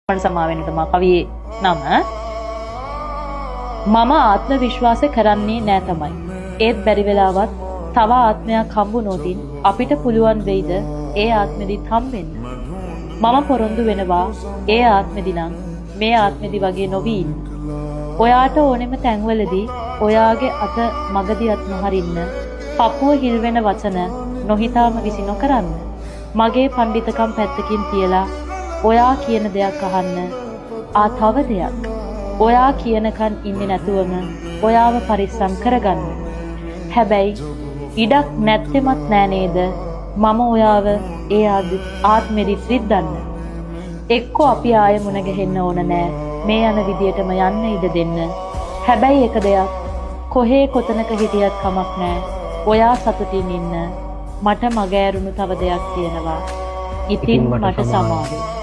සමාවෙන්න තමයි කවියේ නම. මම ආත්ම විශ්වාස කරන්නේ නෑ තමයි. ඒත් බැරි වෙලාවත් තව ආත්මයක් හම්බුනොතින් අපිට පුළුවන් වෙයිද ඒ ආත්මෙදිත් හම්බෙන්න. මම පොරොන්දු වෙනවා ඒ ආත්මෙදි නම් මේ ආත්මෙදි වගේ නොවී ඉන්න. ඔයාට ඕනෙම තැන්වලදී ඔයාගේ අත මගදියත් නොහරින්න. පපුව හිල් වෙන වචන නොහිතාම විසි නොකරන්න. මගේ පඬිතකම් පැත්තකින් තියලා ඔයා කියන දෙයක් අහන්න. තව දෙයක්. ඔයා කියනකන් ඉන්නේ නැතුවම ඔයාව පරිස්සම් කරගන්න. හැබැයි ඉඩක් නැත්තෙමත් නෑ නේද? මම ඔයාව ඒ ආත්මෙදිත් රිද්දන්න. එක්කෝ අපි ආයෙ මුණ ගැහෙන්න ඕන නෑ. මේ යන විදියටම යන්න ඉඩ දෙන්න. හැබැයි එක දෙයක් කොහේ කොතනක හිටියත් කමක් නෑ. ඔයා සතුටින් ඉන්න. මට මග ඇරුණු තව දෙයක් තියෙනවා. ඉතින් මට සමාවෙන්න.